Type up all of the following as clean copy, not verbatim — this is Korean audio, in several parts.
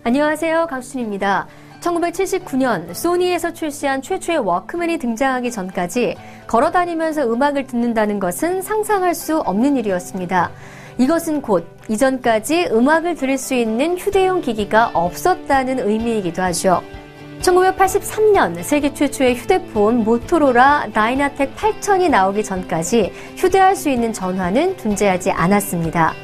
안녕하세요. 강수진입니다. 1979년 소니에서 출시한 최초의 워크맨이 등장하기 전까지 걸어다니면서 음악을 듣는다는 것은 상상할 수 없는 일이었습니다. 이것은 곧 이전까지 음악을 들을 수 있는 휴대용 기기가 없었다는 의미이기도 하죠. 1983년 세계 최초의 휴대폰 모토로라 다이나텍 8000이 나오기 전까지 휴대할 수 있는 전화는 존재하지 않았습니다.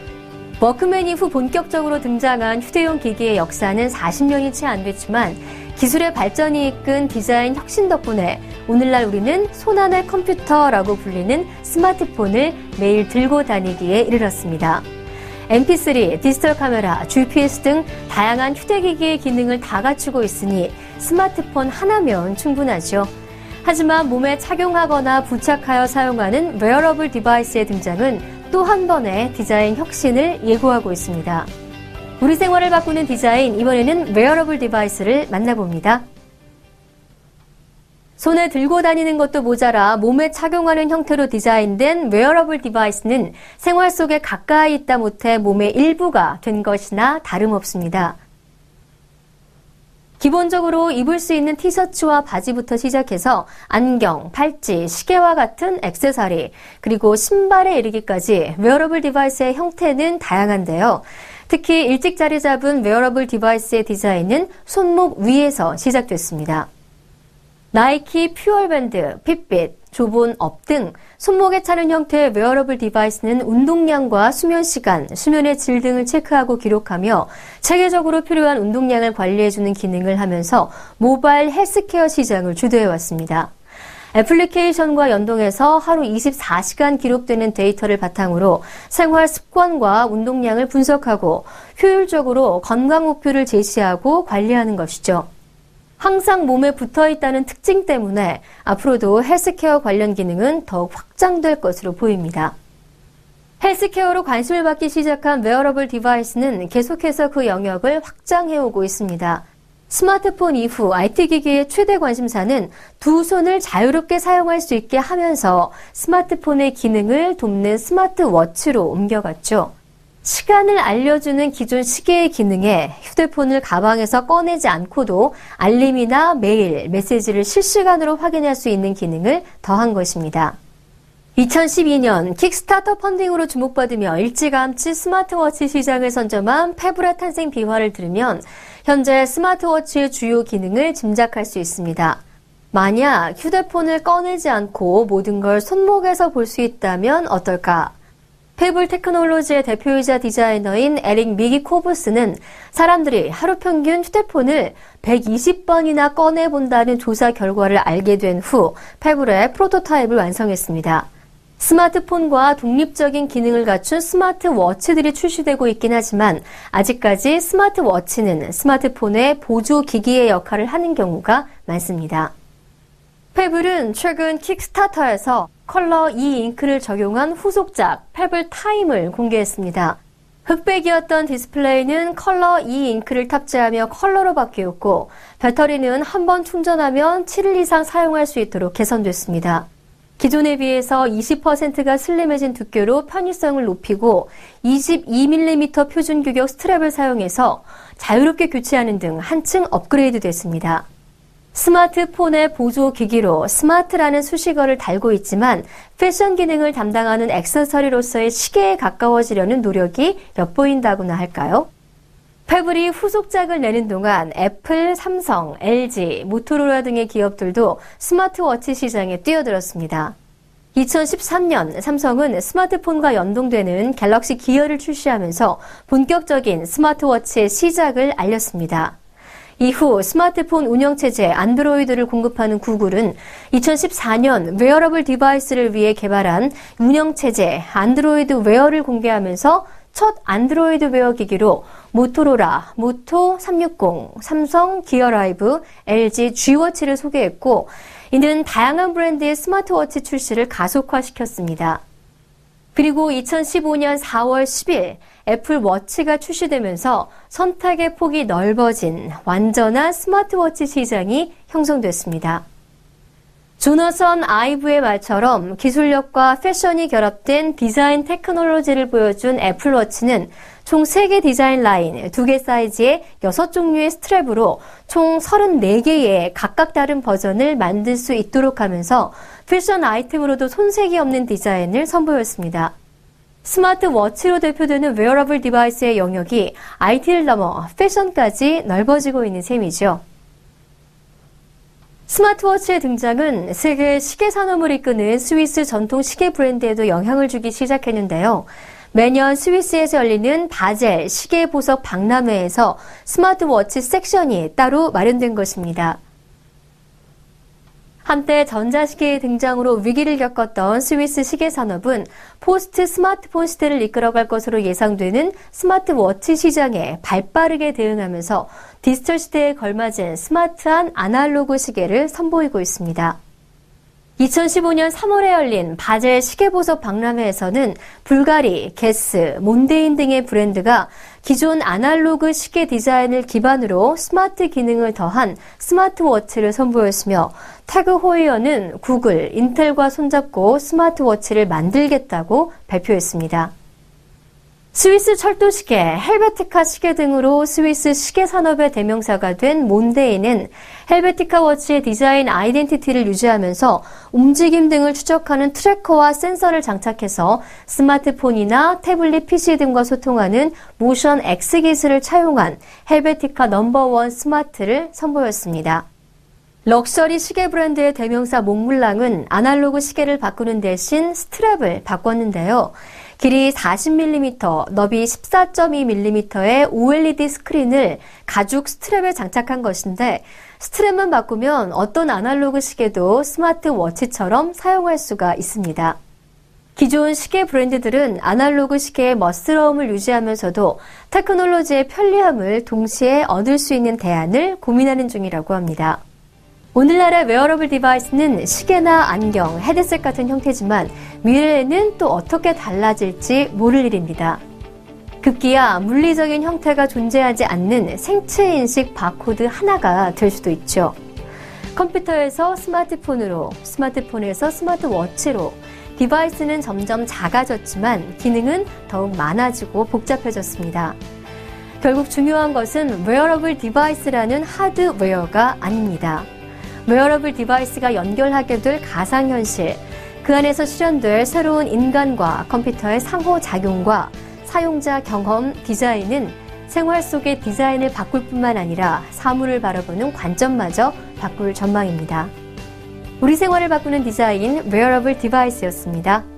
워크맨 이후 본격적으로 등장한 휴대용 기기의 역사는 40년이 채 안 됐지만 기술의 발전이 이끈 디자인 혁신 덕분에 오늘날 우리는 손안의 컴퓨터라고 불리는 스마트폰을 매일 들고 다니기에 이르렀습니다. MP3, 디지털 카메라, GPS 등 다양한 휴대기기의 기능을 다 갖추고 있으니 스마트폰 하나면 충분하죠. 하지만 몸에 착용하거나 부착하여 사용하는 웨어러블 디바이스의 등장은 또 한 번의 디자인 혁신을 예고하고 있습니다. 우리 생활을 바꾸는 디자인, 이번에는 웨어러블 디바이스를 만나봅니다. 손에 들고 다니는 것도 모자라 몸에 착용하는 형태로 디자인된 웨어러블 디바이스는 생활 속에 가까이 있다 못해 몸의 일부가 된 것이나 다름없습니다. 기본적으로 입을 수 있는 티셔츠와 바지부터 시작해서 안경, 팔찌, 시계와 같은 액세서리, 그리고 신발에 이르기까지 웨어러블 디바이스의 형태는 다양한데요. 특히 일찍 자리 잡은 웨어러블 디바이스의 디자인은 손목 위에서 시작됐습니다. 나이키 퓨어밴드, 핏빗, 조본 업 등 손목에 차는 형태의 웨어러블 디바이스는 운동량과 수면 시간, 수면의 질 등을 체크하고 기록하며 체계적으로 필요한 운동량을 관리해주는 기능을 하면서 모바일 헬스케어 시장을 주도해왔습니다. 애플리케이션과 연동해서 하루 24시간 기록되는 데이터를 바탕으로 생활 습관과 운동량을 분석하고 효율적으로 건강 목표를 제시하고 관리하는 것이죠. 항상 몸에 붙어있다는 특징 때문에 앞으로도 헬스케어 관련 기능은 더욱 확장될 것으로 보입니다. 헬스케어로 관심을 받기 시작한 웨어러블 디바이스는 계속해서 그 영역을 확장해오고 있습니다. 스마트폰 이후 IT기기의 최대 관심사는 두 손을 자유롭게 사용할 수 있게 하면서 스마트폰의 기능을 돕는 스마트워치로 옮겨갔죠. 시간을 알려주는 기존 시계의 기능에 휴대폰을 가방에서 꺼내지 않고도 알림이나 메일, 메시지를 실시간으로 확인할 수 있는 기능을 더한 것입니다. 2012년 킥스타터 펀딩으로 주목받으며 일찌감치 스마트워치 시장을 선점한 페브라 탄생 비화를 들으면 현재 스마트워치의 주요 기능을 짐작할 수 있습니다. 만약 휴대폰을 꺼내지 않고 모든 걸 손목에서 볼 수 있다면 어떨까? 페블 테크놀로지의 대표이자 디자이너인 에릭 미기코브스는 사람들이 하루 평균 휴대폰을 120번이나 꺼내본다는 조사 결과를 알게 된 후 페블의 프로토타입을 완성했습니다. 스마트폰과 독립적인 기능을 갖춘 스마트워치들이 출시되고 있긴 하지만 아직까지 스마트워치는 스마트폰의 보조 기기의 역할을 하는 경우가 많습니다. 페블은 최근 킥스타터에서 컬러 E-잉크를 적용한 후속작 페블 타임을 공개했습니다. 흑백이었던 디스플레이는 컬러 E-잉크를 탑재하며 컬러로 바뀌었고 배터리는 한 번 충전하면 7일 이상 사용할 수 있도록 개선됐습니다. 기존에 비해서 20%가 슬림해진 두께로 편의성을 높이고 22mm 표준 규격 스트랩을 사용해서 자유롭게 교체하는 등 한층 업그레이드 됐습니다. 스마트폰의 보조 기기로 스마트라는 수식어를 달고 있지만 패션 기능을 담당하는 액세서리로서의 시계에 가까워지려는 노력이 엿보인다고나 할까요? 페블이 후속작을 내는 동안 애플, 삼성, LG, 모토로라 등의 기업들도 스마트워치 시장에 뛰어들었습니다. 2013년 삼성은 스마트폰과 연동되는 갤럭시 기어를 출시하면서 본격적인 스마트워치의 시작을 알렸습니다. 이후 스마트폰 운영체제 안드로이드를 공급하는 구글은 2014년 웨어러블 디바이스를 위해 개발한 운영체제 안드로이드 웨어를 공개하면서 첫 안드로이드 웨어 기기로 모토로라, 모토 360, 삼성 기어 라이브, LG G워치를 소개했고 이는 다양한 브랜드의 스마트워치 출시를 가속화시켰습니다. 그리고 2015년 4월 10일 애플워치가 출시되면서 선택의 폭이 넓어진 완전한 스마트워치 시장이 형성됐습니다. 조너선 아이브의 말처럼 기술력과 패션이 결합된 디자인 테크놀로지를 보여준 애플워치는 총 3개 디자인 라인, 2개 사이즈의 6종류의 스트랩으로 총 34개의 각각 다른 버전을 만들 수 있도록 하면서 패션 아이템으로도 손색이 없는 디자인을 선보였습니다. 스마트워치로 대표되는 웨어러블 디바이스의 영역이 IT를 넘어 패션까지 넓어지고 있는 셈이죠. 스마트워치의 등장은 세계 시계 산업을 이끄는 스위스 전통 시계 브랜드에도 영향을 주기 시작했는데요. 매년 스위스에서 열리는 바젤 시계 보석 박람회에서 스마트워치 섹션이 따로 마련된 것입니다. 한때 전자시계의 등장으로 위기를 겪었던 스위스 시계 산업은 포스트 스마트폰 시대를 이끌어갈 것으로 예상되는 스마트워치 시장에 발빠르게 대응하면서 디지털 시대에 걸맞은 스마트한 아날로그 시계를 선보이고 있습니다. 2015년 3월에 열린 바젤 시계보석 박람회에서는 불가리, 게스, 몬데인 등의 브랜드가 기존 아날로그 시계 디자인을 기반으로 스마트 기능을 더한 스마트워치를 선보였으며 태그 호이어는 구글, 인텔과 손잡고 스마트워치를 만들겠다고 발표했습니다. 스위스 철도시계, 헬베티카 시계 등으로 스위스 시계 산업의 대명사가 된 몬데이는 헬베티카 워치의 디자인 아이덴티티를 유지하면서 움직임 등을 추적하는 트래커와 센서를 장착해서 스마트폰이나 태블릿 PC 등과 소통하는 모션 X 기술을 차용한 헬베티카 넘버원 스마트를 선보였습니다. 럭셔리 시계 브랜드의 대명사 몽블랑은 아날로그 시계를 바꾸는 대신 스트랩을 바꿨는데요. 길이 40mm, 너비 14.2mm의 OLED 스크린을 가죽 스트랩에 장착한 것인데 스트랩만 바꾸면 어떤 아날로그 시계도 스마트워치처럼 사용할 수가 있습니다. 기존 시계 브랜드들은 아날로그 시계의 멋스러움을 유지하면서도 테크놀로지의 편리함을 동시에 얻을 수 있는 대안을 고민하는 중이라고 합니다. 오늘날의 웨어러블 디바이스는 시계나 안경, 헤드셋 같은 형태지만 미래에는 또 어떻게 달라질지 모를 일입니다. 급기야 물리적인 형태가 존재하지 않는 생체인식 바코드 하나가 될 수도 있죠. 컴퓨터에서 스마트폰으로, 스마트폰에서 스마트워치로 디바이스는 점점 작아졌지만 기능은 더욱 많아지고 복잡해졌습니다. 결국 중요한 것은 웨어러블 디바이스라는 하드웨어가 아닙니다. 웨어러블 디바이스가 연결하게 될 가상현실, 그 안에서 실현될 새로운 인간과 컴퓨터의 상호작용과 사용자 경험, 디자인은 생활 속의 디자인을 바꿀 뿐만 아니라 사물을 바라보는 관점마저 바꿀 전망입니다. 우리 생활을 바꾸는 디자인, 웨어러블 디바이스였습니다.